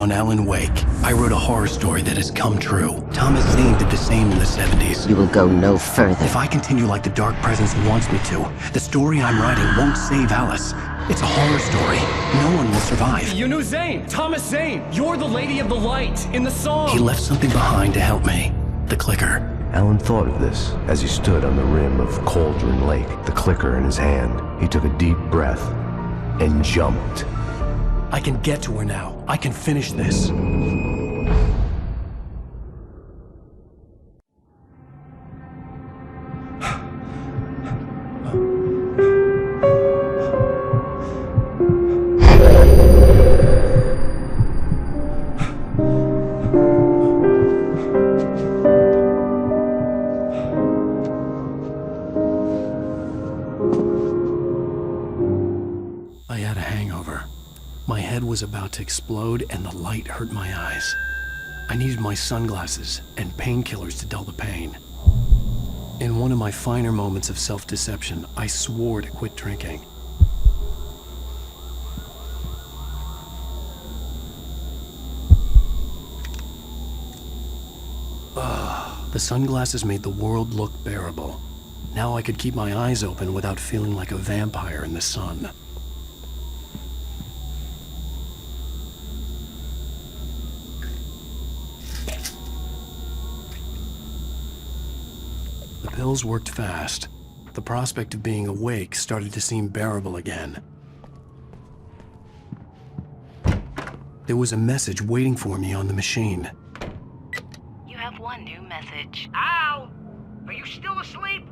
On Alan Wake, I wrote a horror story that has come true. Thomas Zane did the same in the 70s. You will go no further. If I continue like the Dark Presence wants me to, the story I'm writing won't save Alice. It's a horror story. No one will survive. You knew Zane! Thomas Zane! You're the Lady of the Light in the song! He left something behind to help me. The clicker. Alan thought of this as he stood on the rim of Cauldron Lake, the clicker in his hand. He took a deep breath and jumped. I can get to her now. I can finish this. I had a hangover. My head was about to explode and the light hurt my eyes. I needed my sunglasses and painkillers to dull the pain. In one of my finer moments of self-deception, I swore to quit drinking. The sunglasses made the world look bearable. Now I could keep my eyes open without feeling like a vampire in the sun. The pills worked fast. The prospect of being awake started to seem bearable again. There was a message waiting for me on the machine. You have one new message. Al! Are you still asleep?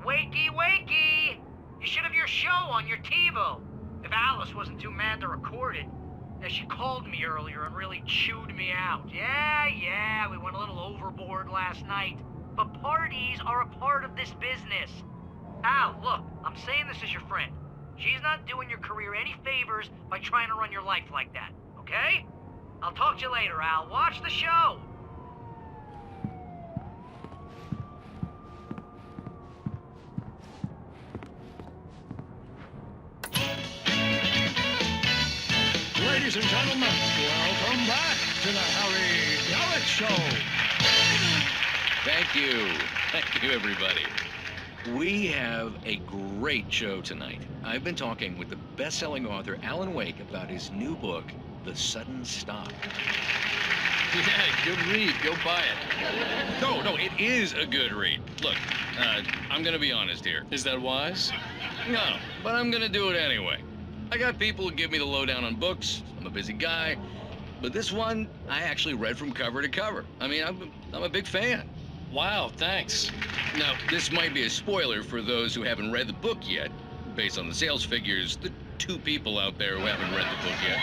Wakey, wakey! You should have your show on your TiVo. If Alice wasn't too mad to record it. As she called me earlier and really chewed me out. Yeah, we went a little overboard last night. But parties are a part of this business. Al, look, I'm saying this as your friend. She's not doing your career any favors by trying to run your life like that, okay? I'll talk to you later, Al. Watch the show. Ladies and gentlemen, welcome back to the Harry Yowitz Show. Thank you. Thank you, everybody. We have a great show tonight. I've been talking with the best-selling author Alan Wake about his new book, The Sudden Stop. Yeah, good read. Go buy it. No, it is a good read. Look, I'm gonna be honest here. Is that wise? No, but I'm gonna do it anyway. I got people who give me the lowdown on books. I'm a busy guy. But this one, I actually read from cover to cover. I mean, I'm a big fan. Wow, thanks. Now, this might be a spoiler for those who haven't read the book yet. Based on the sales figures, the 2 people out there who haven't read the book yet.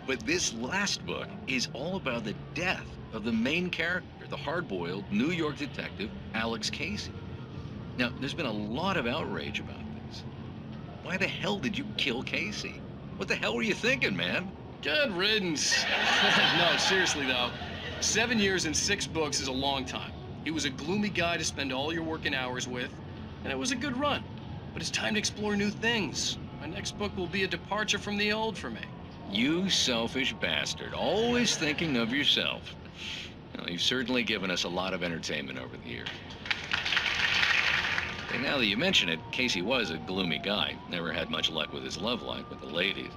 But this last book is all about the death of the main character, the hard-boiled New York detective, Alex Casey. Now, there's been a lot of outrage about this. Why the hell did you kill Casey? What the hell were you thinking, man? Good riddance. No, seriously, though. 7 years and 6 books is a long time. He was a gloomy guy to spend all your working hours with, and it was a good run. But it's time to explore new things. My next book will be a departure from the old for me. You selfish bastard, always thinking of yourself. Well, you've certainly given us a lot of entertainment over the years. And now that you mention it, Casey was a gloomy guy. Never had much luck with his love life with the ladies.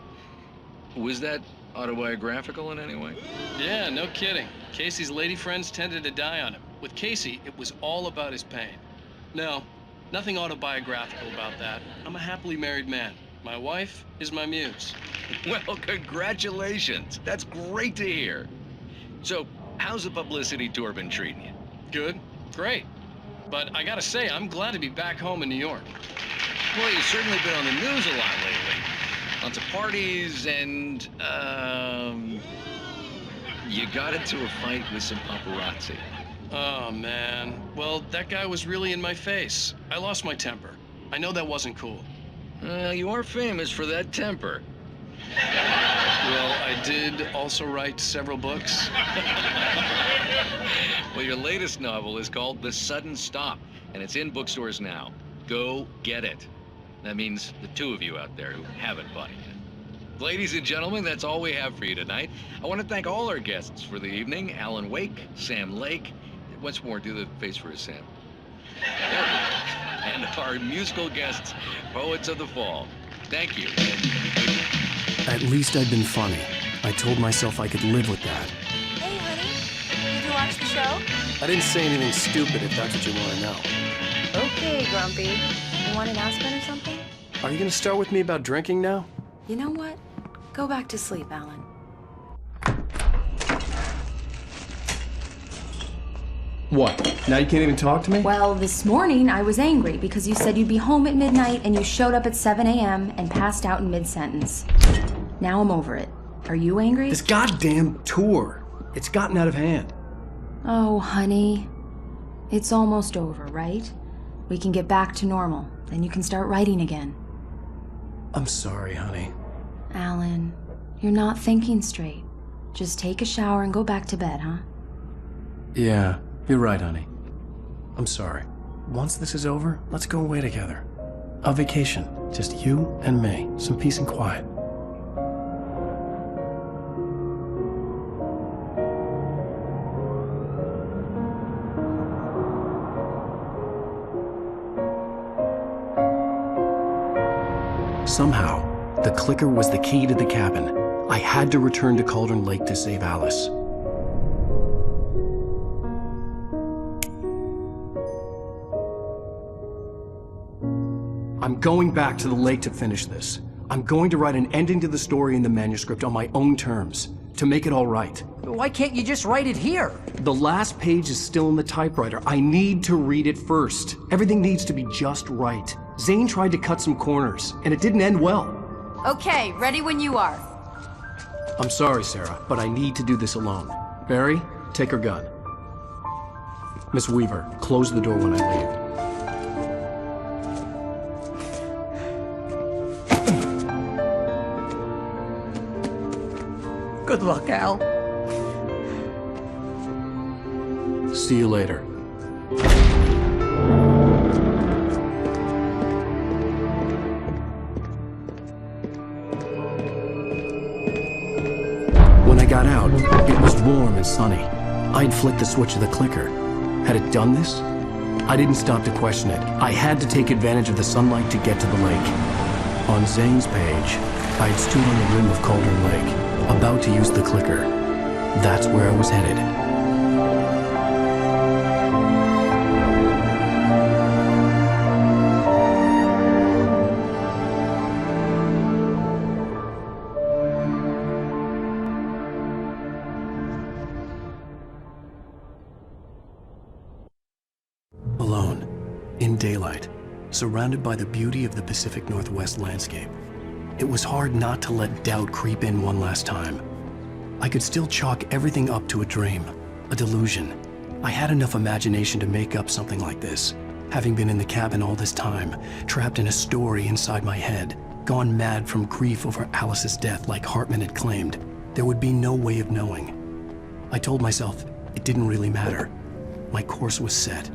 Was that autobiographical in any way? Yeah, no kidding. Casey's lady friends tended to die on him. With Casey, it was all about his pain. No, nothing autobiographical about that. I'm a happily married man. My wife is my muse. Well, congratulations. That's great to hear. So, how's the publicity tour been treating you? Good, great. But I gotta say, I'm glad to be back home in New York. Well, you've certainly been on the news a lot lately. Lots of parties and, you got into a fight with some paparazzi. Oh, man. Well, that guy was really in my face. I lost my temper. I know that wasn't cool. Well, you are famous for that temper. Well, I did also write several books. Well, your latest novel is called The Sudden Stop, and it's in bookstores now. Go get it. That means the 2 of you out there who haven't bought it yet. Ladies and gentlemen, that's all we have for you tonight. I want to thank all our guests for the evening. Alan Wake, Sam Lake. Once more, do the face for us, Sam. There we go. And our musical guests, Poets of the Fall. Thank you. At least I'd been funny. I told myself I could live with that. Hey, honey. Did you watch the show? I didn't say anything stupid if that's what you want to know. Okay, Grumpy. You want an aspirin or something? Are you going to start with me about drinking now? You know what? Go back to sleep, Alan. What? Now you can't even talk to me? Well, this morning I was angry because you said you'd be home at midnight and you showed up at 7 a.m. and passed out in mid-sentence. Now I'm over it. Are you angry? This goddamn tour. It's gotten out of hand. Oh, honey. It's almost over, right? We can get back to normal. Then you can start writing again. I'm sorry, honey. Alan, you're not thinking straight. Just take a shower and go back to bed, huh? Yeah, you're right, honey. I'm sorry. Once this is over, let's go away together. A vacation. Just you and me. Some peace and quiet. Somehow, the clicker was the key to the cabin. I had to return to Cauldron Lake to save Alice. I'm going back to the lake to finish this. I'm going to write an ending to the story in the manuscript on my own terms, to make it all right. Why can't you just write it here? The last page is still in the typewriter. I need to read it first. Everything needs to be just right. Zane tried to cut some corners, and it didn't end well. Okay, ready when you are. I'm sorry, Sarah, but I need to do this alone. Barry, take her gun. Miss Weaver, close the door when I leave. Good luck, Al. See you later. When I got out, it was warm and sunny. I'd flicked the switch of the clicker. Had it done this? I didn't stop to question it. I had to take advantage of the sunlight to get to the lake. On Zane's page, I'd stood on the rim of Cauldron Lake, about to use the clicker. That's where I was headed. Alone, in daylight, surrounded by the beauty of the Pacific Northwest landscape. It was hard not to let doubt creep in one last time. I could still chalk everything up to a dream, a delusion. I had enough imagination to make up something like this, having been in the cabin all this time, trapped in a story inside my head, gone mad from grief over Alice's death like Hartman had claimed. There would be no way of knowing. I told myself it didn't really matter. My course was set.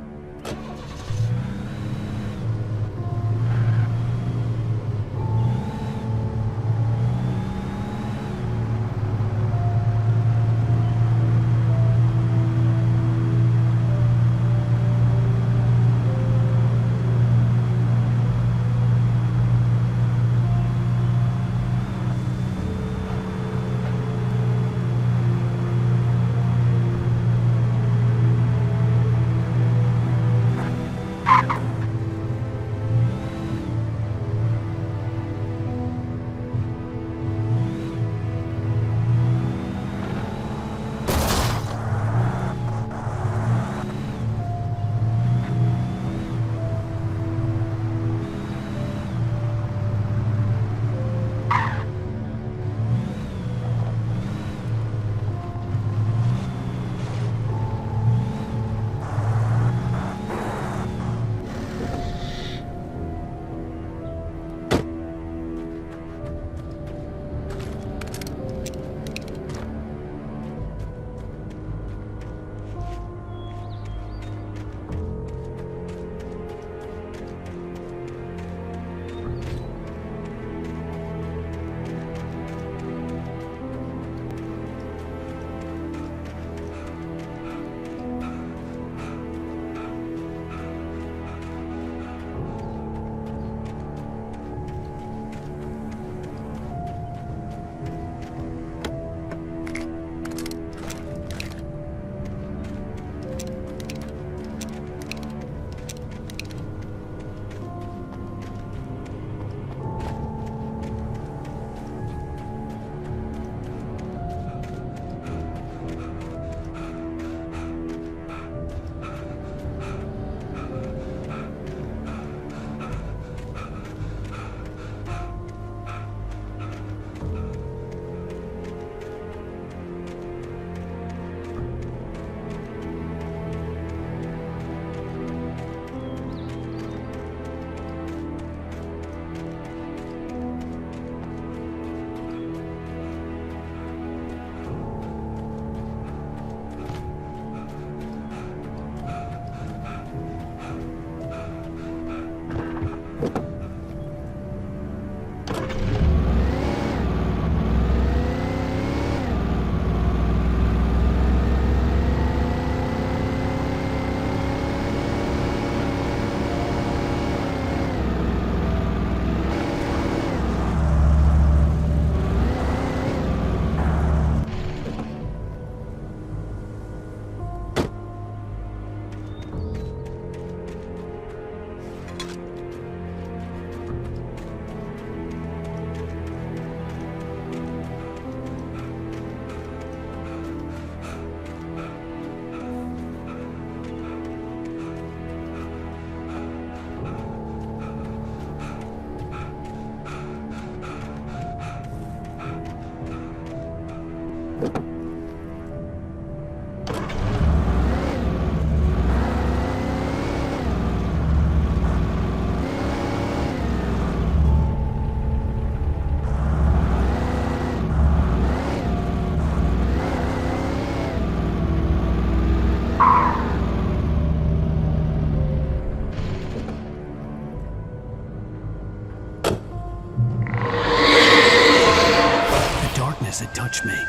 touch me.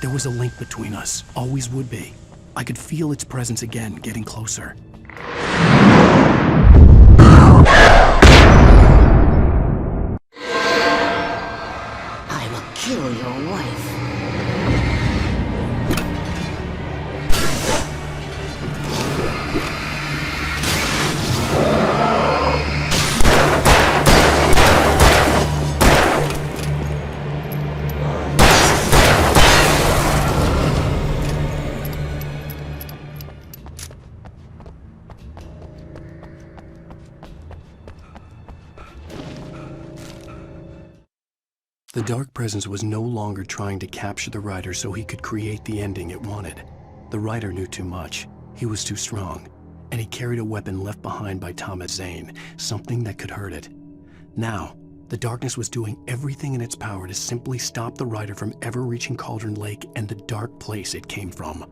There was a link between us, always would be. I could feel its presence again, getting closer. I will kill your wife. The dark presence was no longer trying to capture the writer so he could create the ending it wanted. The writer knew too much. He was too strong. And he carried a weapon left behind by Thomas Zane, something that could hurt it. Now, the darkness was doing everything in its power to simply stop the writer from ever reaching Cauldron Lake and the dark place it came from.